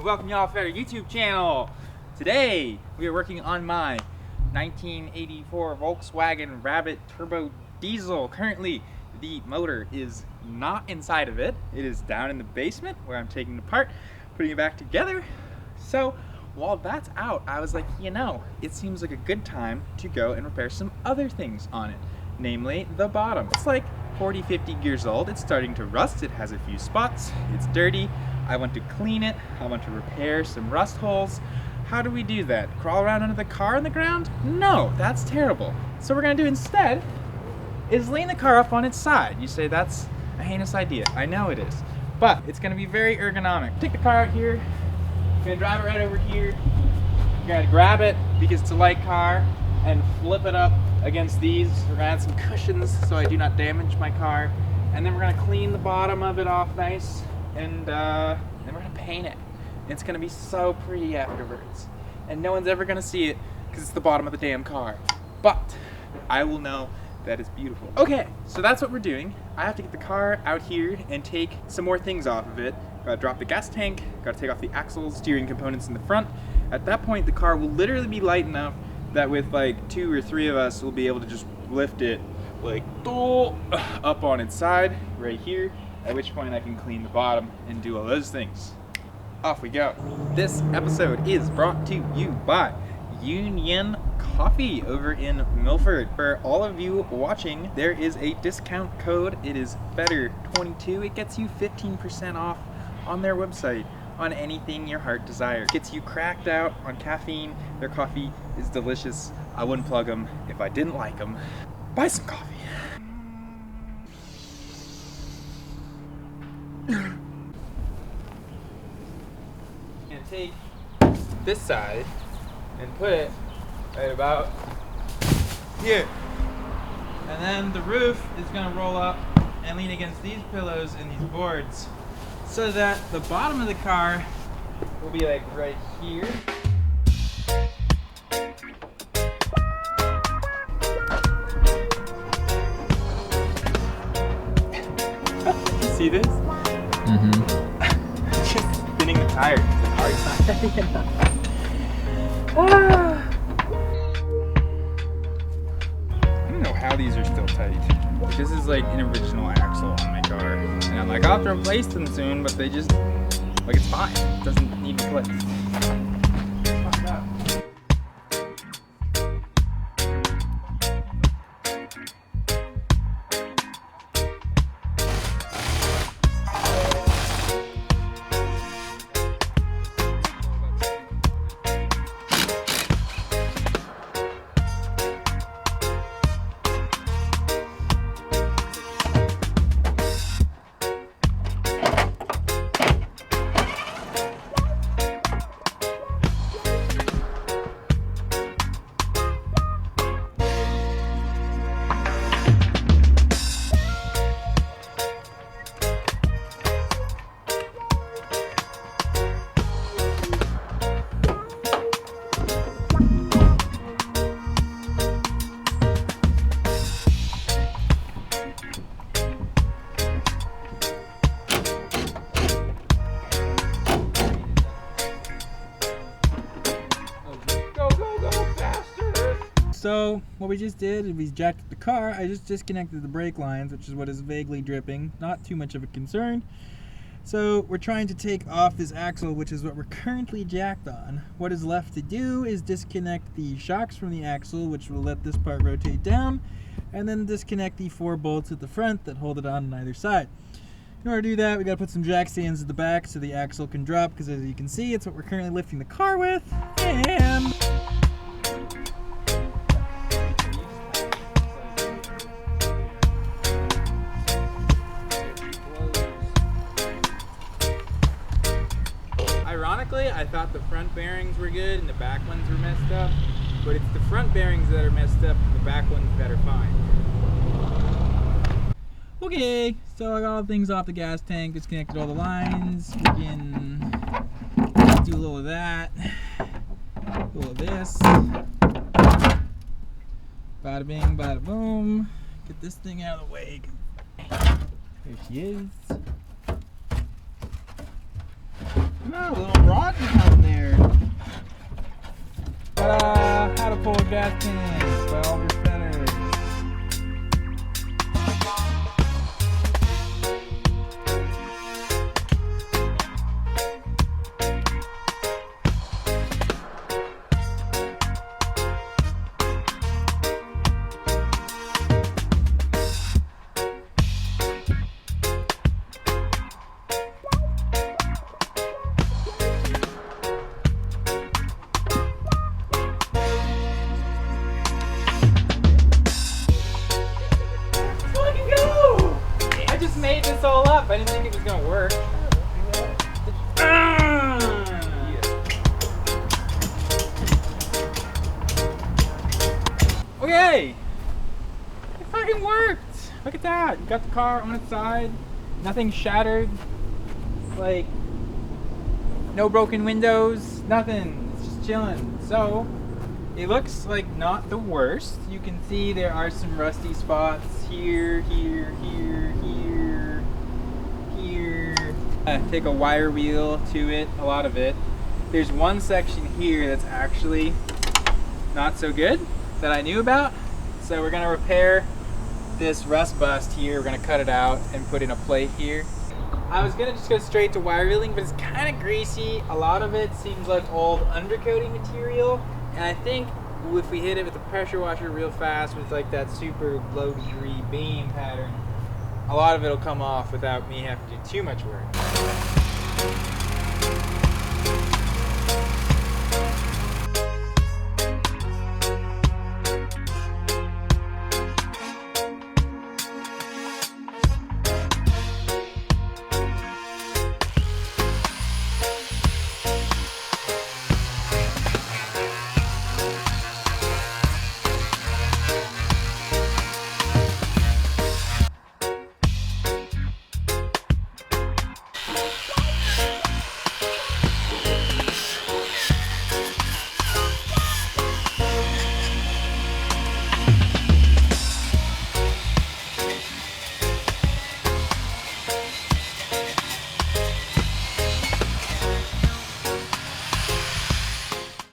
welcome y'all to our YouTube channel. Today we are working on my 1984 Volkswagen Rabbit Turbodiesel. Currently the motor is not inside of it. It is down in the basement where I'm taking it apart, putting it back together. So while that's out, I was like, you know, it seems like a good time to go and repair some other things on it, namely the bottom. It's like 40-50 years old. It's starting to rust. It has a few spots. It's dirty. I want to clean it. I want to repair some rust holes. How do we do that? Crawl around under the car on the ground? No, that's terrible. So what we're gonna do instead is lean the car up on its side. You say that's a heinous idea. I know it is, but it's gonna be very ergonomic. Take the car out here. You're gonna drive it right over here. You're gonna grab it because it's a light car and flip it up against these. We're gonna add some cushions so I do not damage my car. And then we're gonna clean the bottom of it off nice. And then we're gonna paint it. It's gonna be so pretty afterwards. And no one's ever gonna see it because it's the bottom of the damn car. But I will know that it's beautiful. Okay, so that's what we're doing. I have to get the car out here and take some more things off of it. Gotta drop the gas tank, gotta take off the axles, steering components in the front. At that point, the car will literally be light enough that with like 2 or 3 of us, we'll be able to just lift it like up on its side right here. At which point I can clean the bottom and do all those things. Off we go. This episode is brought to you by Union Coffee over in Milford. For all of you watching, there is a discount code. It is FETTER22. It gets you 15% off on their website on anything your heart desires. Gets you cracked out on caffeine. Their coffee is delicious. I wouldn't plug them if I didn't like them. Buy some coffee. And take this side and put it right about here. And then the roof is going to roll up and lean against these pillows and these boards so that the bottom of the car will be like right here. See this? Just spinning the tire. The car's not heavy enough. I don't know how these are still tight. This is like an original axle on my car. And I'm like, I'll have to replace them soon, but they just, like, it's fine. It doesn't need replaced. Fuck up. So what we just did is we jacked up the car. I just disconnected the brake lines, which is what is vaguely dripping. Not too much of a concern. So we're trying to take off this axle, which is what we're currently jacked on. What is left to do is disconnect the shocks from the axle, which will let this part rotate down, and then disconnect the 4 bolts at the front that hold it on either side. In order to do that, we gotta put some jack stands at the back so the axle can drop, because as you can see, it's what we're currently lifting the car with. And ironically, I thought the front bearings were good and the back ones were messed up, but it's the front bearings that are messed up and the back ones that are fine. Okay, so I got all things off the gas tank, disconnected all the lines. We can do a little of that, a little of this. Bada bing, bada boom. Get this thing out of the way. There she is. No, a little rotten out there. How to pull a gas can. 12 your feathers. Made this all up. I didn't think it was gonna work. Okay, it fucking worked. Look at that. You got the car on its side. Nothing shattered. Like no broken windows. Nothing. It's just chilling. So it looks like not the worst. You can see there are some rusty spots here, here, here, here, here. Take a wire wheel to it, a lot of it. There's one section here that's actually not so good that I knew about. So we're gonna repair this rust bust here. We're gonna cut it out and put in a plate here. I was gonna just go straight to wire wheeling, but it's kind of greasy. A lot of it seems like old undercoating material. And I think if we hit it with a pressure washer real fast with like that super low degree beam pattern, a lot of it'll come off without me having to do too much work.